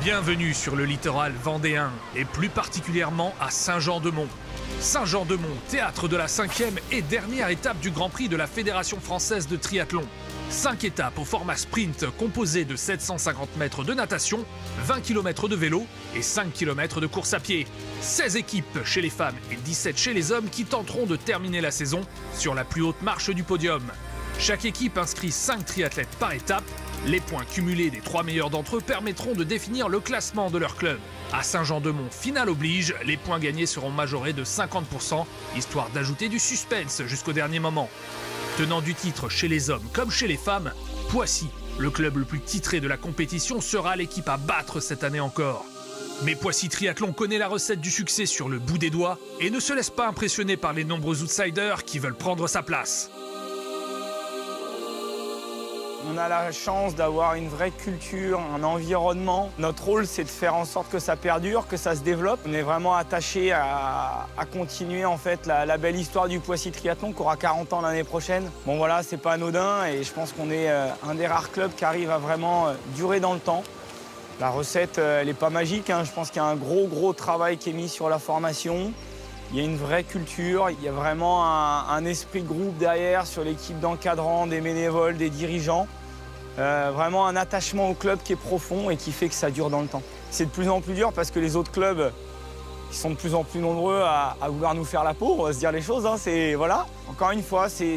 Bienvenue sur le littoral vendéen et plus particulièrement à Saint-Jean-de-Mont. Saint-Jean-de-Mont, théâtre de la 5e et dernière étape du Grand Prix de la Fédération française de triathlon. 5 étapes au format sprint composées de 750 mètres de natation, 20 km de vélo et 5 km de course à pied. 16 équipes chez les femmes et 17 chez les hommes qui tenteront de terminer la saison sur la plus haute marche du podium. Chaque équipe inscrit 5 triathlètes par étape. Les points cumulés des 3 meilleurs d'entre eux permettront de définir le classement de leur club. À Saint-Jean-de-Mont, finale oblige, les points gagnés seront majorés de 50%, histoire d'ajouter du suspense jusqu'au dernier moment. Tenant du titre chez les hommes comme chez les femmes, Poissy, le club le plus titré de la compétition, sera l'équipe à battre cette année encore. Mais Poissy Triathlon connaît la recette du succès sur le bout des doigts et ne se laisse pas impressionner par les nombreux outsiders qui veulent prendre sa place. On a la chance d'avoir une vraie culture, un environnement. Notre rôle, c'est de faire en sorte que ça perdure, que ça se développe. On est vraiment attaché à continuer en fait la belle histoire du Poissy Triathlon qui aura 40 ans l'année prochaine. Bon voilà, c'est pas anodin et je pense qu'on est un des rares clubs qui arrive à vraiment durer dans le temps. La recette, elle n'est pas magique, hein. Je pense qu'il y a un gros travail qui est mis sur la formation. Il y a une vraie culture, il y a vraiment un esprit de groupe derrière sur l'équipe d'encadrants, des bénévoles, des dirigeants. Vraiment un attachement au club qui est profond et qui fait que ça dure dans le temps. C'est de plus en plus dur parce que les autres clubs ils sont de plus en plus nombreux à vouloir nous faire la peau, on va se dire les choses. Hein, voilà. Encore une fois, c'est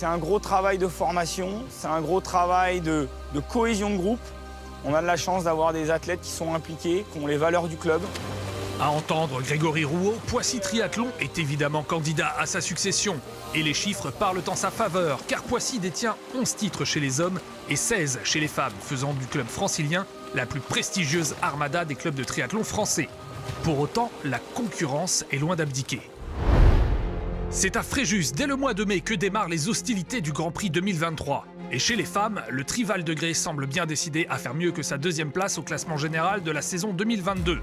un gros travail de formation, c'est un gros travail de cohésion de groupe. On a de la chance d'avoir des athlètes qui sont impliqués, qui ont les valeurs du club. À entendre Grégory Rouault, Poissy Triathlon est évidemment candidat à sa succession. Et les chiffres parlent en sa faveur, car Poissy détient 11 titres chez les hommes et 16 chez les femmes, faisant du club francilien la plus prestigieuse armada des clubs de triathlon français. Pour autant, la concurrence est loin d'abdiquer. C'est à Fréjus, dès le mois de mai, que démarrent les hostilités du Grand Prix 2023. Et chez les femmes, le Trival de Grès semble bien décidé à faire mieux que sa 2e place au classement général de la saison 2022.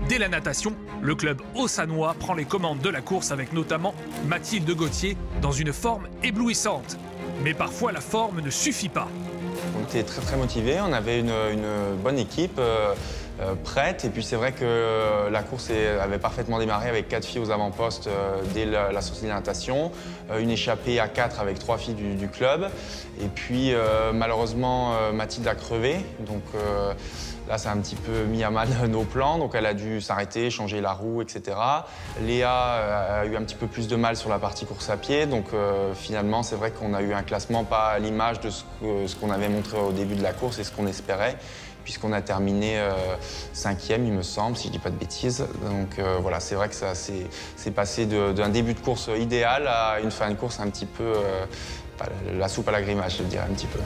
Dès la natation, le club haut-sanois prend les commandes de la course avec notamment Mathilde Gauthier dans une forme éblouissante. Mais parfois, la forme ne suffit pas. On était très motivés, on avait une bonne équipe prête. Et puis c'est vrai que la course avait parfaitement démarré avec 4 filles aux avant-postes dès la sortie de la natation. Une échappée à 4 avec 3 filles du club. Et puis malheureusement, Mathilde a crevé. Donc là, ça a un petit peu mis à mal nos plans. Donc elle a dû s'arrêter, changer la roue, etc. Léa a eu un petit peu plus de mal sur la partie course à pied. Donc finalement, c'est vrai qu'on a eu un classement pas à l'image de ce qu'on avait montré au début de la course et ce qu'on espérait, puisqu'on a terminé 5e, il me semble, si je dis pas de bêtises. Donc voilà, c'est vrai que ça c'est passé d'un début de course idéal à une fin de course un petit peu la soupe à la grimace, je dirais un petit peu.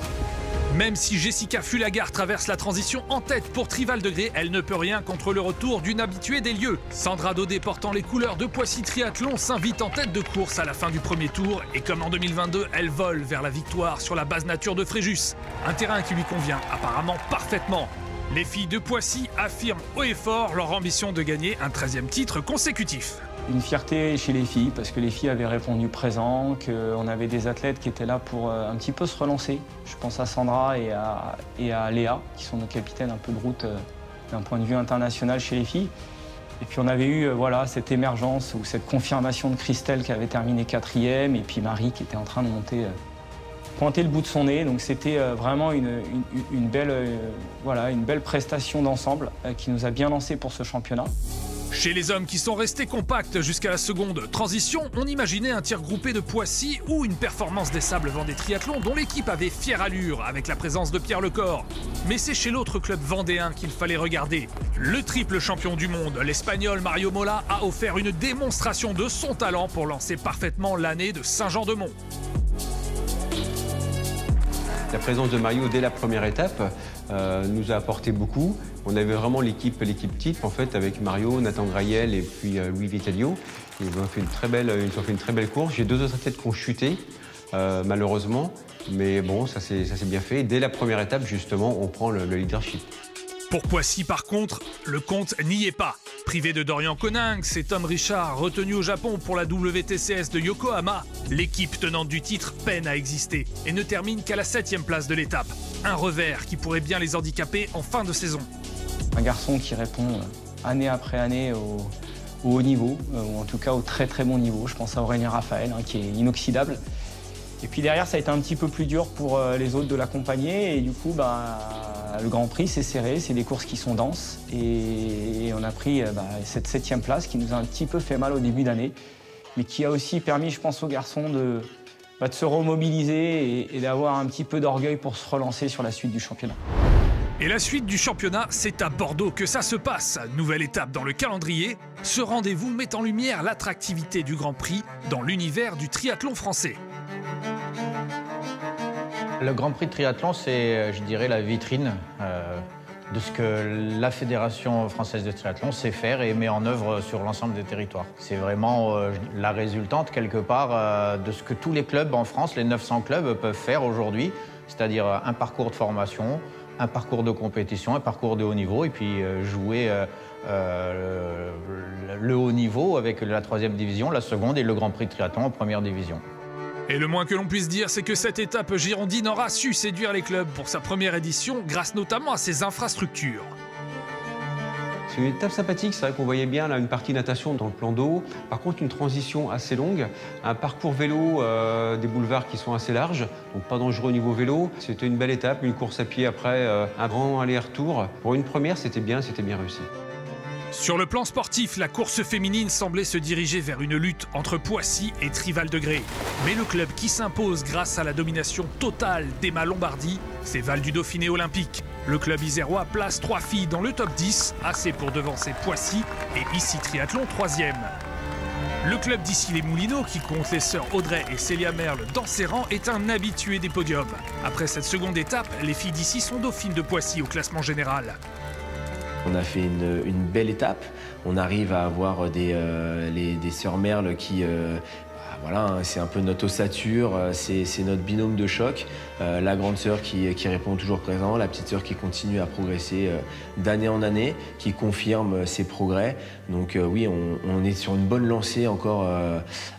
Même si Jessica Fulagar traverse la transition en tête pour Trival de Grès, elle ne peut rien contre le retour d'une habituée des lieux. Sandra Daudet, portant les couleurs de Poissy Triathlon, s'invite en tête de course à la fin du premier tour. Et comme en 2022, elle vole vers la victoire sur la base nature de Fréjus. Un terrain qui lui convient apparemment parfaitement. Les filles de Poissy affirment haut et fort leur ambition de gagner un 13e titre consécutif. Une fierté chez les filles, parce que les filles avaient répondu présent, qu'on avait des athlètes qui étaient là pour un petit peu se relancer. Je pense à Sandra et à Léa, qui sont nos capitaines un peu de route d'un point de vue international chez les filles. Et puis on avait eu voilà, cette émergence ou cette confirmation de Christelle qui avait terminé 4e, et puis Marie qui était en train de monter, pointer le bout de son nez. Donc c'était vraiment une belle prestation d'ensemble qui nous a bien lancé pour ce championnat. Chez les hommes qui sont restés compacts jusqu'à la seconde transition, on imaginait un tir groupé de Poissy ou une performance des Sables Vendée Triathlon dont l'équipe avait fière allure avec la présence de Pierre Lecor. Mais c'est chez l'autre club vendéen qu'il fallait regarder. Le triple champion du monde, l'Espagnol Mario Mola, a offert une démonstration de son talent pour lancer parfaitement l'année de Saint-Jean-de-Mont. La présence de Mario dès la première étape nous a apporté beaucoup. On avait vraiment l'équipe type en fait avec Mario, Nathan Graël et puis Louis Vitalio. Ils ont fait une très belle course. J'ai 2 autres athlètes qui ont chuté malheureusement, mais bon ça s'est bien fait. Et dès la première étape justement, on prend le leadership. Pour Poissy, par contre, le compte n'y est pas. Privé de Dorian Coninx et Tom Richard, retenu au Japon pour la WTCS de Yokohama, l'équipe tenante du titre peine à exister et ne termine qu'à la 7e place de l'étape. Un revers qui pourrait bien les handicaper en fin de saison. Un garçon qui répond année après année au haut niveau, ou en tout cas au très très bon niveau. Je pense à Aurélien Raphaël, qui est inoxydable. Et puis derrière, ça a été un petit peu plus dur pour les autres de l'accompagner. Et du coup, le Grand Prix, c'est serré, c'est des courses qui sont denses. Et on a pris cette 7e place qui nous a un petit peu fait mal au début d'année, mais qui a aussi permis, je pense, aux garçons de se remobiliser et d'avoir un petit peu d'orgueil pour se relancer sur la suite du championnat. Et la suite du championnat, c'est à Bordeaux que ça se passe. Nouvelle étape dans le calendrier. Ce rendez-vous met en lumière l'attractivité du Grand Prix dans l'univers du triathlon français. Le Grand Prix de triathlon, c'est, je dirais, la vitrine de ce que la Fédération française de triathlon sait faire et met en œuvre sur l'ensemble des territoires. C'est vraiment la résultante, quelque part, de ce que tous les clubs en France, les 900 clubs, peuvent faire aujourd'hui, c'est-à-dire un parcours de formation, un parcours de compétition, un parcours de haut niveau, et puis jouer le haut niveau avec la 3e division, la 2e et le Grand Prix de triathlon en 1re division. Et le moins que l'on puisse dire, c'est que cette étape girondine aura su séduire les clubs pour sa première édition, grâce notamment à ses infrastructures. C'est une étape sympathique, c'est vrai qu'on voyait bien là, une partie natation dans le plan d'eau. Par contre, une transition assez longue, un parcours vélo, des boulevards qui sont assez larges, donc pas dangereux au niveau vélo. C'était une belle étape, une course à pied après, un grand aller-retour. Pour une première, c'était bien réussi. Sur le plan sportif, la course féminine semblait se diriger vers une lutte entre Poissy et Trival-de-Grès. Mais le club qui s'impose grâce à la domination totale d'Emma Lombardi, c'est Val du Dauphiné Olympique. Le club isérois place 3 filles dans le top 10, assez pour devancer Poissy et Issy Triathlon 3e. Le club d'Issy-les-Moulineaux, qui compte les sœurs Audrey et Célia Merle dans ses rangs, est un habitué des podiums. Après cette seconde étape, les filles d'Issy sont dauphines de Poissy au classement général. On a fait une belle étape. On arrive à avoir des sœurs Merle qui... voilà, c'est un peu notre ossature, c'est notre binôme de choc. La grande sœur qui répond toujours présent, la petite sœur qui continue à progresser d'année en année, qui confirme ses progrès. Donc oui, on est sur une bonne lancée encore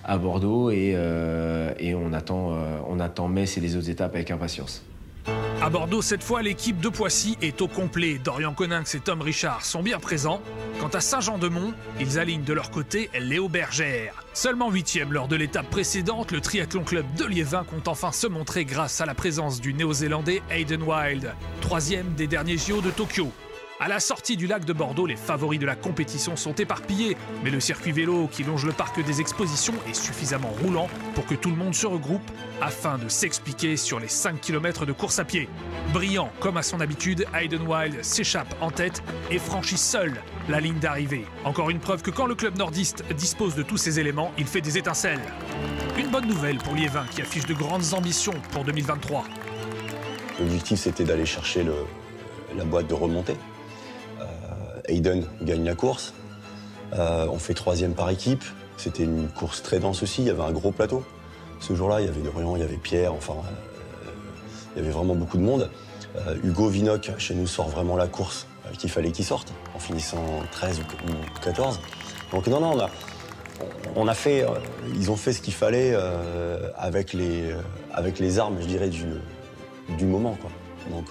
à Bordeaux et on attend Metz et les autres étapes avec impatience. À Bordeaux, cette fois, l'équipe de Poissy est au complet. Dorian Coninx et Tom Richard sont bien présents. Quant à Saint-Jean-de-Mont, ils alignent de leur côté Léo Bergère. Seulement 8e lors de l'étape précédente, le triathlon club de Liévin compte enfin se montrer grâce à la présence du néo-zélandais Hayden Wilde, 3e des derniers JO de Tokyo. À la sortie du lac de Bordeaux, les favoris de la compétition sont éparpillés, mais le circuit vélo qui longe le parc des expositions est suffisamment roulant pour que tout le monde se regroupe afin de s'expliquer sur les 5 km de course à pied. Brillant comme à son habitude, Hayden Wilde s'échappe en tête et franchit seul la ligne d'arrivée. Encore une preuve que quand le club nordiste dispose de tous ces éléments, il fait des étincelles. Une bonne nouvelle pour Liévin qui affiche de grandes ambitions pour 2023. L'objectif, c'était d'aller chercher la boîte de remontée. Hayden gagne la course. On fait 3e par équipe. C'était une course très dense aussi. Il y avait un gros plateau. Ce jour-là, il y avait Dorian, il y avait Pierre. Enfin, il y avait vraiment beaucoup de monde. Hugo Vinoc, chez nous, sort vraiment la course qu'il fallait qu'il sorte, en finissant 13 ou 14. Donc non, on a fait, ils ont fait ce qu'il fallait avec les armes, je dirais, du moment, quoi. Donc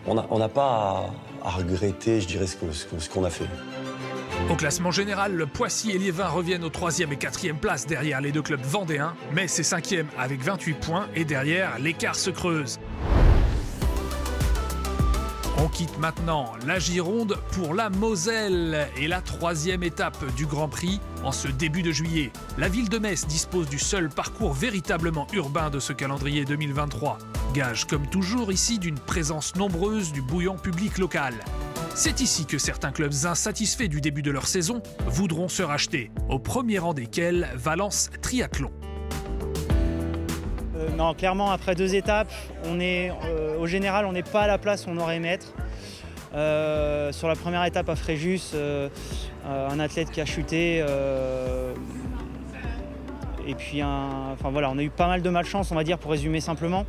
on n'a pas à regretter, je dirais, ce qu'on a fait. Au classement général, le Poissy et Liévin reviennent aux 3e et 4e places derrière les deux clubs vendéens. Mais c'est 5e avec 28 points et derrière, l'écart se creuse. On quitte maintenant la Gironde pour la Moselle et la 3e étape du Grand Prix en ce début de juillet. La ville de Metz dispose du seul parcours véritablement urbain de ce calendrier 2023. Gage comme toujours ici d'une présence nombreuse du bouillon public local. C'est ici que certains clubs insatisfaits du début de leur saison voudront se racheter, au premier rang desquels Valence Triathlon. Non, clairement, après 2 étapes, au général, on n'est pas à la place où on aurait aimé être. Sur la première étape à Fréjus, un athlète qui a chuté. Et puis, enfin, voilà, on a eu pas mal de malchance, on va dire, pour résumer simplement.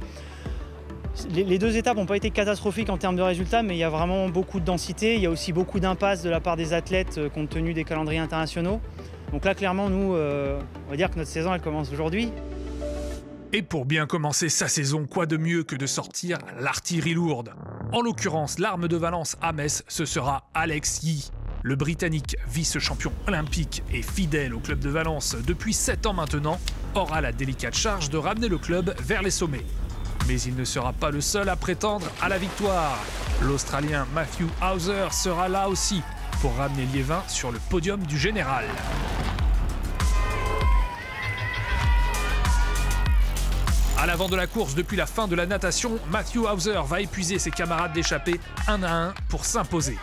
Les 2 étapes n'ont pas été catastrophiques en termes de résultats, mais il y a vraiment beaucoup de densité. Il y a aussi beaucoup d'impasses de la part des athlètes compte tenu des calendriers internationaux. Donc là, clairement, nous, on va dire que notre saison, elle commence aujourd'hui. Et pour bien commencer sa saison, quoi de mieux que de sortir l'artillerie lourde? En l'occurrence, l'arme de Valence à Metz, ce sera Alex Yee. Le Britannique, vice-champion olympique et fidèle au club de Valence depuis 7 ans maintenant, aura la délicate charge de ramener le club vers les sommets. Mais il ne sera pas le seul à prétendre à la victoire. L'Australien Matthew Hauser sera là aussi pour ramener Liévin sur le podium du général. À l'avant de la course, depuis la fin de la natation, Matthew Hauser va épuiser ses camarades d'échappée 1 à 1 pour s'imposer.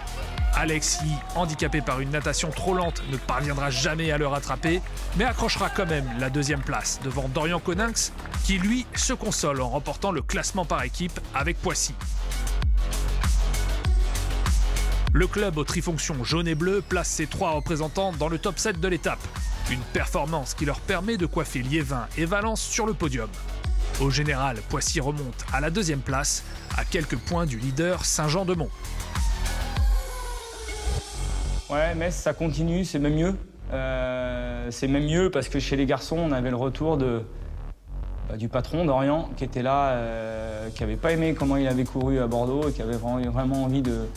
Alex Yee, handicapé par une natation trop lente, ne parviendra jamais à le rattraper, mais accrochera quand même la 2e place devant Dorian Coninx, qui lui se console en remportant le classement par équipe avec Poissy. Le club aux trifonctions jaune et bleu place ses 3 représentants dans le top 7 de l'étape. Une performance qui leur permet de coiffer Liévin et Valence sur le podium. Au général, Poissy remonte à la 2e place, à quelques points du leader Saint-Jean-de-Mont. Ouais, Metz, ça continue, c'est même mieux. C'est même mieux parce que chez les garçons, on avait le retour du patron Dorian qui était là, qui n'avait pas aimé comment il avait couru à Bordeaux et qui avait vraiment envie de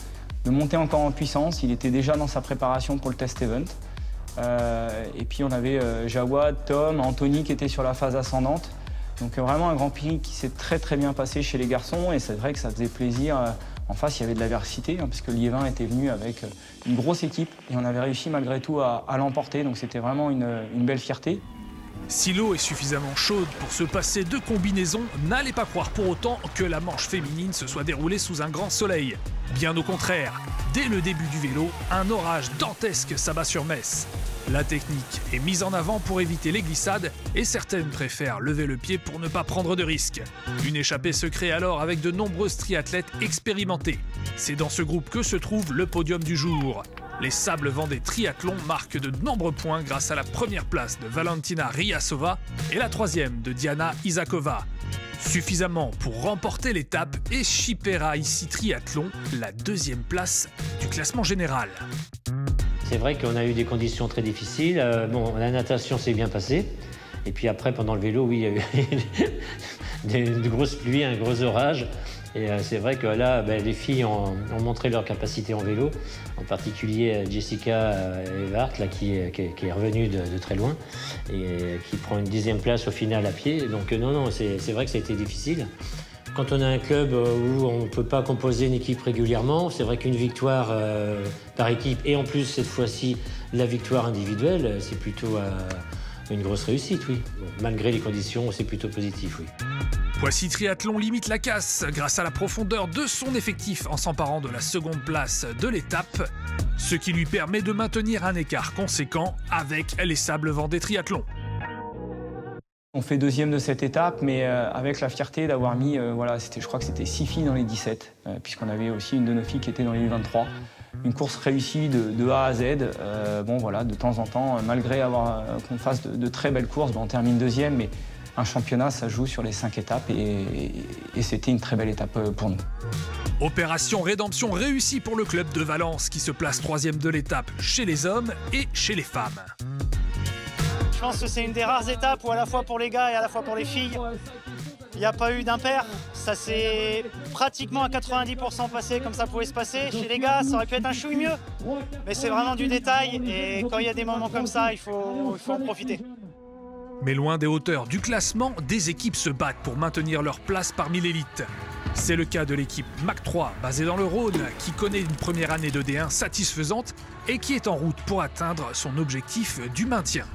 monter encore en puissance. Il était déjà dans sa préparation pour le test event. Et puis on avait Jawad, Tom, Anthony qui étaient sur la phase ascendante. Donc vraiment un Grand Prix qui s'est très bien passé chez les garçons et c'est vrai que ça faisait plaisir. En face, il y avait de l'adversité, parce que Liévin était venu avec une grosse équipe et on avait réussi malgré tout à l'emporter, donc c'était vraiment une belle fierté. Si l'eau est suffisamment chaude pour se passer de combinaisons, n'allez pas croire pour autant que la manche féminine se soit déroulée sous un grand soleil. Bien au contraire, dès le début du vélo, un orage dantesque s'abat sur Metz. La technique est mise en avant pour éviter les glissades et certaines préfèrent lever le pied pour ne pas prendre de risques. Une échappée se crée alors avec de nombreuses triathlètes expérimentées. C'est dans ce groupe que se trouve le podium du jour. Les Sables Vendée Triathlon marquent de nombreux points grâce à la 1re place de Valentina Riasova et la 3e de Diana Isakova. Suffisamment pour remporter l'étape et Chipera ici Triathlon la 2e place du classement général. C'est vrai qu'on a eu des conditions très difficiles. La natation s'est bien passée. Et puis après, pendant le vélo, oui, il y a eu de grosses pluies, un gros orage. Et c'est vrai que là, les filles ont montré leur capacité en vélo. En particulier Jessica Evart, là, qui est revenue de très loin et qui prend une 10e place au final à pied. Donc non, c'est vrai que ça a été difficile. Quand on a un club où on ne peut pas composer une équipe régulièrement, c'est vrai qu'une victoire par équipe et en plus cette fois-ci la victoire individuelle, c'est plutôt une grosse réussite, oui. Malgré les conditions, c'est plutôt positif, oui. Poissy Triathlon limite la casse grâce à la profondeur de son effectif en s'emparant de la 2e place de l'étape, ce qui lui permet de maintenir un écart conséquent avec les Sables Vendée Triathlon. On fait 2e de cette étape, mais avec la fierté d'avoir mis, je crois que c'était 6 filles dans les 17, puisqu'on avait aussi une de nos filles qui était dans les 23. Une course réussie de A à Z. De temps en temps, malgré qu'on fasse de très belles courses, on termine 2e, mais un championnat, ça joue sur les 5 étapes et c'était une très belle étape pour nous. Opération rédemption réussie pour le club de Valence qui se place 3e de l'étape chez les hommes et chez les femmes. Je pense que c'est une des rares étapes où à la fois pour les gars et à la fois pour les filles, il n'y a pas eu d'impair. Ça s'est pratiquement à 90% passé comme ça pouvait se passer. Chez les gars, ça aurait pu être un chouille mieux. Mais c'est vraiment du détail et quand il y a des moments comme ça, il faut en profiter. Mais loin des hauteurs du classement, des équipes se battent pour maintenir leur place parmi l'élite. C'est le cas de l'équipe Mac 3, basée dans le Rhône, qui connaît une première année de D1 satisfaisante et qui est en route pour atteindre son objectif du maintien.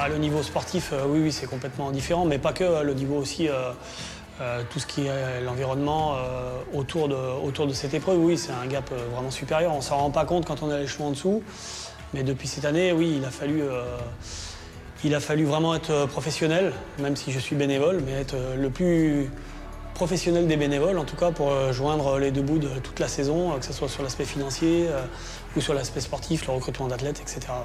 Le niveau sportif, oui, c'est complètement différent, mais pas que, le niveau aussi, tout ce qui est l'environnement autour de cette épreuve, oui, c'est un gap vraiment supérieur. On ne s'en rend pas compte quand on est à l'échelon en dessous, mais depuis cette année, oui, il a fallu vraiment être professionnel, même si je suis bénévole, mais être le plus professionnel des bénévoles, en tout cas pour joindre les deux bouts de toute la saison, que ce soit sur l'aspect financier ou sur l'aspect sportif, le recrutement d'athlètes, etc. Ouais.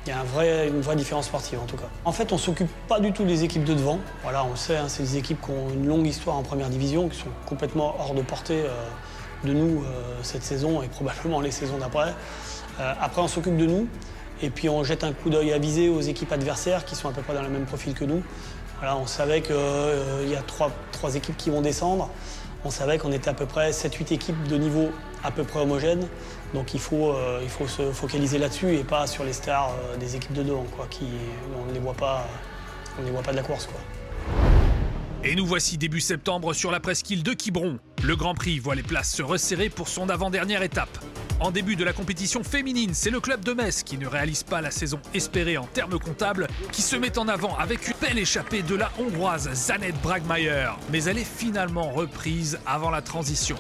Il y a une vraie différence sportive en tout cas. En fait, on ne s'occupe pas du tout des équipes de devant. Voilà, on le sait, c'est des équipes qui ont une longue histoire en première division, qui sont complètement hors de portée de nous cette saison et probablement les saisons d'après. Après, on s'occupe de nous et puis on jette un coup d'œil avisé aux équipes adversaires qui sont à peu près dans le même profil que nous. Voilà, on savait qu'il y a trois équipes qui vont descendre. on savait qu'on était à peu près 7-8 équipes de niveau à peu près homogène. Donc il faut se focaliser là-dessus et pas sur les stars des équipes de devant, quoi, on ne les voit pas de la course, quoi. Et nous voici début septembre sur la presqu'île de Quiberon. Le Grand Prix voit les places se resserrer pour son avant-dernière étape. En début de la compétition féminine, c'est le club de Metz qui ne réalise pas la saison espérée en termes comptables, qui se met en avant avec une belle échappée de la Hongroise Zanette Bragmeier. Mais elle est finalement reprise avant la transition.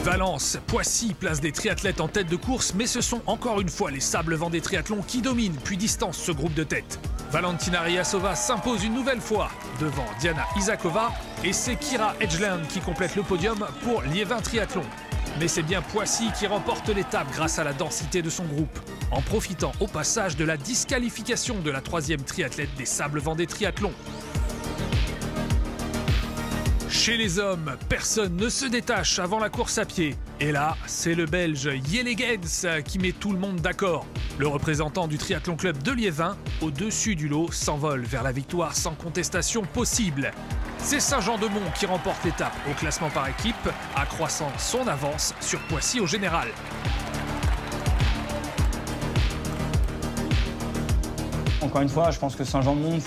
Valence, Poissy place des triathlètes en tête de course, mais ce sont encore une fois les Sables Vendée Triathlon qui dominent puis distancent ce groupe de tête. Valentina Ryasova s'impose une nouvelle fois devant Diana Isakova et c'est Kira Edgeland qui complète le podium pour Liévin Triathlon. Mais c'est bien Poissy qui remporte l'étape grâce à la densité de son groupe, en profitant au passage de la disqualification de la 3e triathlète des Sables Vendée Triathlon. Chez les hommes, personne ne se détache avant la course à pied. Et là, c'est le Belge Jelle Gens qui met tout le monde d'accord. Le représentant du Triathlon Club de Liévin, au-dessus du lot, s'envole vers la victoire sans contestation possible. C'est Saint-Jean-de-Mont qui remporte l'étape au classement par équipe, accroissant son avance sur Poissy au général. Encore une fois, je pense que Saint-Jean-de-Mont,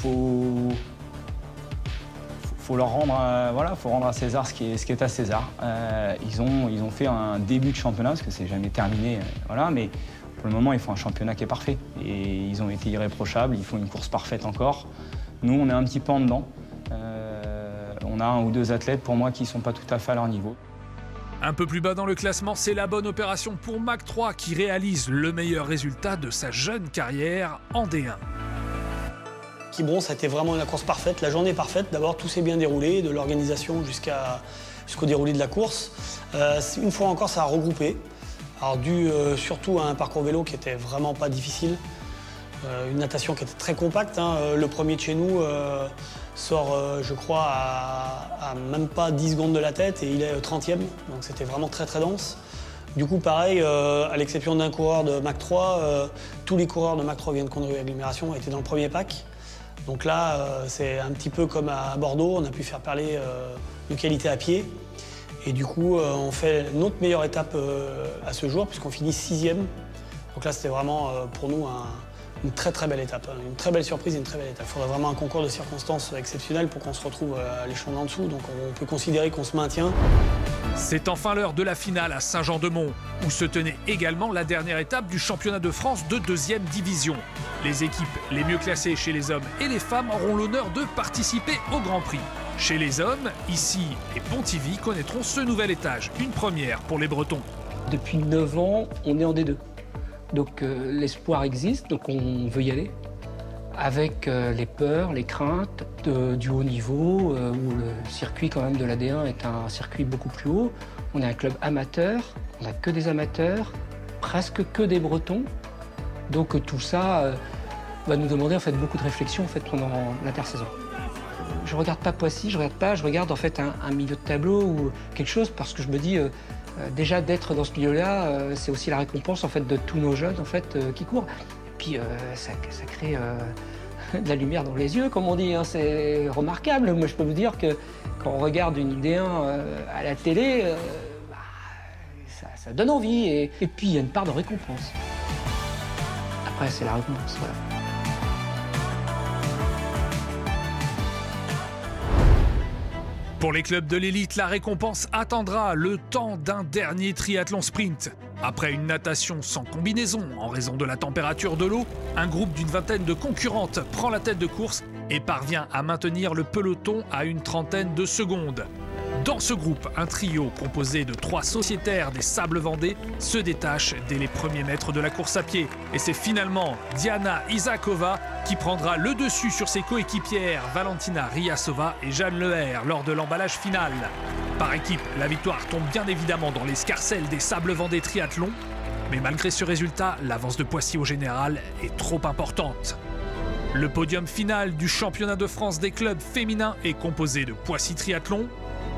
faut leur rendre, faut rendre à César ce qui est à César. Ils ont fait un début de championnat, parce que c'est jamais terminé, mais pour le moment, ils font un championnat qui est parfait. Et ils ont été irréprochables, ils font une course parfaite encore. Nous, on est un petit peu en dedans. On a 1 ou 2 athlètes, pour moi, qui ne sont pas tout à fait à leur niveau. Un peu plus bas dans le classement, c'est la bonne opération pour Mac 3 qui réalise le meilleur résultat de sa jeune carrière en D1. Quiberon, ça a été vraiment une course parfaite, la journée parfaite. D'abord, tout s'est bien déroulé, de l'organisation jusqu'au déroulé de la course. Une fois encore, ça a regroupé. Alors, dû surtout à un parcours vélo qui était vraiment pas difficile. Une natation qui était très compacte. Le premier de chez nous sort, je crois, à même pas 10 secondes de la tête et il est 30e. Donc c'était vraiment très très dense. Du coup, pareil, à l'exception d'un coureur de Mac 3, tous les coureurs de Mac 3 viennent de conduire agglomération étaient dans le premier pack. Donc là, c'est un petit peu comme à Bordeaux, on a pu faire parler de qualité à pied. Et du coup, on fait notre meilleure étape à ce jour, puisqu'on finit 6e. Donc là, c'était vraiment pour nous une très très belle étape, une très belle surprise et une très belle étape. Il faudrait vraiment un concours de circonstances exceptionnel pour qu'on se retrouve à l'échelon en dessous. Donc on peut considérer qu'on se maintient. C'est enfin l'heure de la finale à Saint-Jean-de-Mont, où se tenait également la dernière étape du championnat de France de 2e division. Les équipes les mieux classées chez les hommes et les femmes auront l'honneur de participer au Grand Prix. Chez les hommes, Issy et Pontivy connaîtront ce nouvel étage, une première pour les Bretons. Depuis 9 ans, on est en D2. Donc l'espoir existe, donc on veut y aller. Avec les peurs, les craintes du haut niveau, où le circuit quand même de la D1 est un circuit beaucoup plus haut. On est un club amateur, on n'a que des amateurs, presque que des Bretons. Donc tout ça va nous demander en fait beaucoup de réflexion en fait, pendant l'intersaison. Je regarde pas Poissy, je regarde en fait un milieu de tableau ou quelque chose parce que je me dis déjà d'être dans ce milieu-là, c'est aussi la récompense en fait de tous nos jeunes en fait qui courent. Puis ça crée de la lumière dans les yeux, comme on dit, c'est remarquable. Moi, je peux vous dire que quand on regarde une D1 à la télé, ça donne envie. Et puis, il y a une part de récompense. Après, c'est la récompense, voilà. Pour les clubs de l'élite, la récompense attendra le temps d'un dernier triathlon sprint. Après une natation sans combinaison en raison de la température de l'eau, un groupe d'une vingtaine de concurrentes prend la tête de course et parvient à maintenir le peloton à une trentaine de secondes. Dans ce groupe, un trio composé de 3 sociétaires des Sables Vendée se détache dès les premiers mètres de la course à pied. Et c'est finalement Diana Isakova qui prendra le dessus sur ses coéquipières Valentina Ryasova et Jeanne Leher lors de l'emballage final. Par équipe, la victoire tombe bien évidemment dans l'escarcelle des Sables Vendée Triathlon. Mais malgré ce résultat, l'avance de Poissy au général est trop importante. Le podium final du championnat de France des clubs féminins est composé de Poissy Triathlon,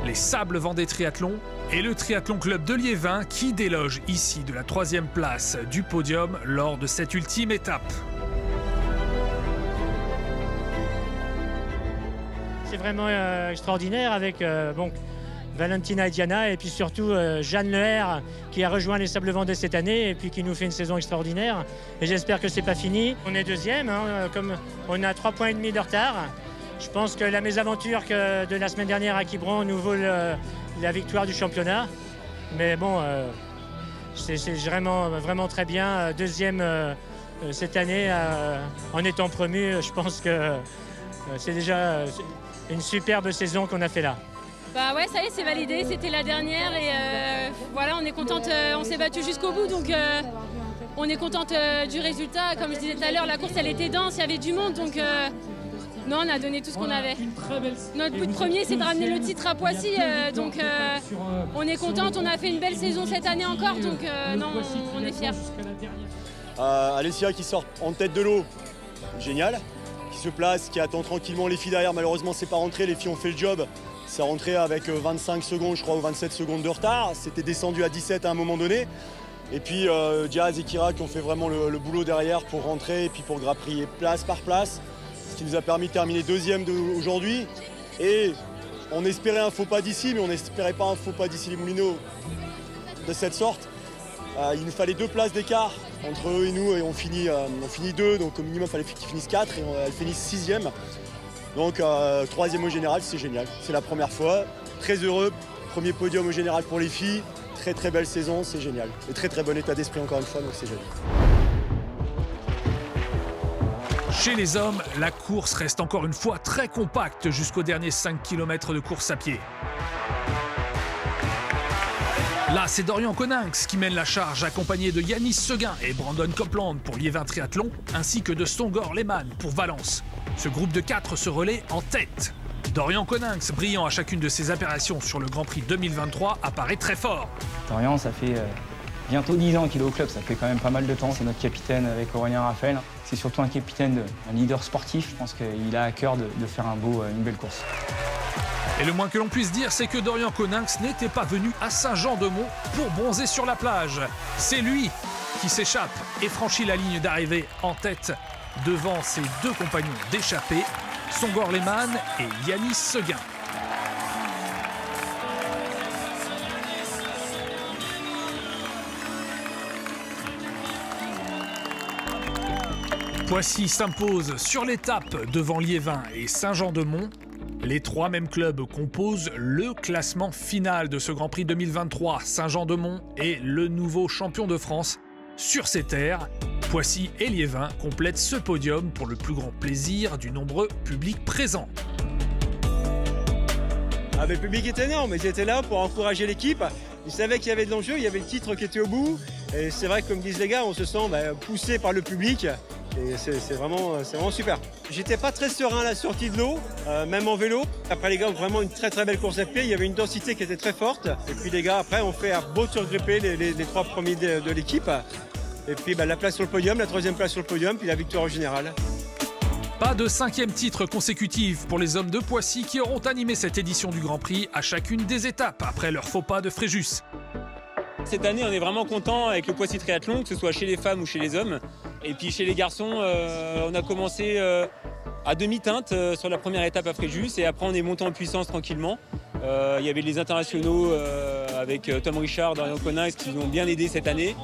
les Sables Vendée Triathlon et le Triathlon Club de Liévin qui déloge ici de la 3e place du podium lors de cette ultime étape. c'est vraiment extraordinaire avec Valentina et Diana et puis surtout Jeanne Leher qui a rejoint les Sables Vendée cette année et puis qui nous fait une saison extraordinaire. Et j'espère que c'est pas fini. On est deuxième, comme on a 3,5 points de retard. Je pense que la mésaventure de la semaine dernière à Quiberon nous vaut la victoire du championnat. Mais bon, c'est vraiment très bien. Deuxième cette année en étant promu, je pense que c'est déjà une superbe saison qu'on a fait là. Bah ouais, ça y est, c'est validé, c'était la dernière et voilà, on est contente, on s'est battu jusqu'au bout, donc on est contente du résultat. Comme je disais tout à l'heure, la course elle était dense, il y avait du monde, donc non, on a donné tout ce qu'on avait. Notre but premier, c'est de ramener le titre à Poissy, donc on est contente, on a fait une belle saison cette année encore, donc non, on est fiers. Alessia qui sort en tête de l'eau, génial, qui se place, qui attend tranquillement les filles derrière, malheureusement c'est pas rentré, les filles ont fait le job. C'est rentré avec 25 secondes, je crois, ou 27 secondes de retard. C'était descendu à 17 à un moment donné. Et puis Diaz et Kira qui ont fait vraiment le boulot derrière pour rentrer et puis pour grappiller place par place. Ce qui nous a permis de terminer deuxième aujourd'hui. Et on espérait un faux pas d'ici, mais on n'espérait pas un faux pas d'ici les Moulineaux de cette sorte. Il nous fallait 2 places d'écart entre eux et nous et on finit 2. Donc au minimum, il fallait qu'ils finissent 4 et elles finissent 6e. Donc 3e au général, c'est génial. C'est la première fois. Très heureux. Premier podium au général pour les filles. Très très belle saison, c'est génial. Et très très bon état d'esprit encore une fois, donc c'est génial. Chez les hommes, la course reste encore une fois très compacte jusqu'aux derniers 5 km de course à pied. Là, c'est Dorian Coninx qui mène la charge, accompagné de Yanis Seguin et Brandon Copland pour Liévin Triathlon, ainsi que de Songor Lehmann pour Valence. Ce groupe de 4 se relaie en tête. Dorian Coninx, brillant à chacune de ses apparitions sur le Grand Prix 2023, apparaît très fort. Dorian, ça fait bientôt 10 ans qu'il est au club, ça fait quand même pas mal de temps. C'est notre capitaine avec Aurélien Raphaël. C'est surtout un capitaine, un leader sportif. Je pense qu'il a à cœur de faire une belle course. Et le moins que l'on puisse dire, c'est que Dorian Coninx n'était pas venu à Saint-Jean-de-Mont pour bronzer sur la plage. C'est lui qui s'échappe et franchit la ligne d'arrivée en tête devant ses 2 compagnons d'échappée, Songor Lehmann et Yanis Seguin. Poissy s'impose sur l'étape devant Liévin et Saint-Jean-de-Mont. Les 3 mêmes clubs composent le classement final de ce Grand Prix 2023. Saint-Jean-de-Mont est le nouveau champion de France sur ses terres. Poissy et Liévin complètent ce podium pour le plus grand plaisir du nombreux public présent. Le public était énorme, ils étaient là pour encourager l'équipe. Ils savaient qu'il y avait de l'enjeu, il y avait le titre qui était au bout. Et c'est vrai que comme disent les gars, on se sent poussé par le public. Et c'est vraiment super. J'étais pas très serein à la sortie de l'eau, même en vélo. Après les gars ont vraiment une très très belle course à pied. Il y avait une densité qui était très forte. Et puis les gars après ont fait un beau surgripper les 3 premiers de l'équipe. Et puis la place sur le podium, la 3e place sur le podium, puis la victoire au général. Pas de 5e titre consécutif pour les hommes de Poissy qui auront animé cette édition du Grand Prix à chacune des étapes après leur faux pas de Fréjus. Cette année, on est vraiment content avec le Poissy Triathlon, que ce soit chez les femmes ou chez les hommes. Et puis chez les garçons, on a commencé à demi-teinte sur la première étape à Fréjus et après on est monté en puissance tranquillement. Il y avait les internationaux avec Tom Richard, Dorian Coninx qui nous ont bien aidés cette année.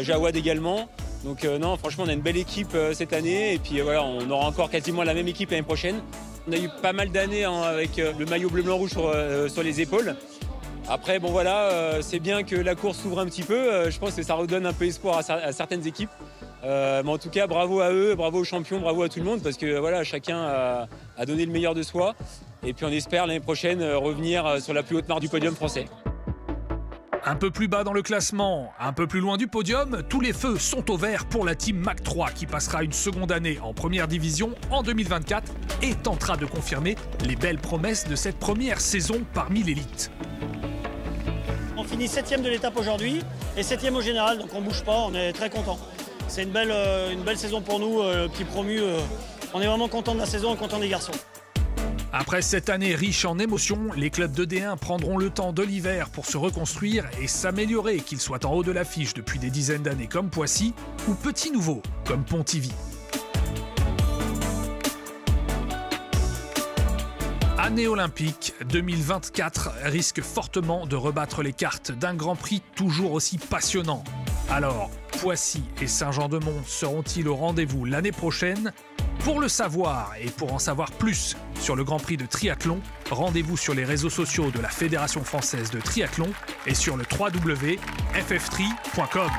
Jawad également. Donc non, franchement, on a une belle équipe cette année et puis voilà, on aura encore quasiment la même équipe l'année prochaine. On a eu pas mal d'années avec le maillot bleu-blanc-rouge sur les épaules. Après, bon voilà, c'est bien que la course s'ouvre un petit peu. Je pense que ça redonne un peu espoir à certaines équipes. Mais en tout cas, bravo à eux, bravo aux champions, bravo à tout le monde parce que voilà, chacun a donné le meilleur de soi. Et puis on espère l'année prochaine revenir sur la plus haute marque du podium français. Un peu plus bas dans le classement, un peu plus loin du podium, tous les feux sont au vert pour la team Mac 3 qui passera une seconde année en première division en 2024 et tentera de confirmer les belles promesses de cette première saison parmi l'élite. On finit 7e de l'étape aujourd'hui et 7e au général, donc on ne bouge pas, on est très content. C'est une belle saison pour nous, qui promu. On est vraiment content de la saison et content des garçons. Après cette année riche en émotions, les clubs de D1 prendront le temps de l'hiver pour se reconstruire et s'améliorer, qu'ils soient en haut de l'affiche depuis des dizaines d'années comme Poissy ou petits nouveaux comme Pontivy. Année olympique 2024 risque fortement de rebattre les cartes d'un Grand Prix toujours aussi passionnant. Alors, Poissy et Saint-Jean-de-Mont seront-ils au rendez-vous l'année prochaine? Pour le savoir et pour en savoir plus sur le Grand Prix de triathlon, rendez-vous sur les réseaux sociaux de la Fédération française de triathlon et sur le www.ff3.com.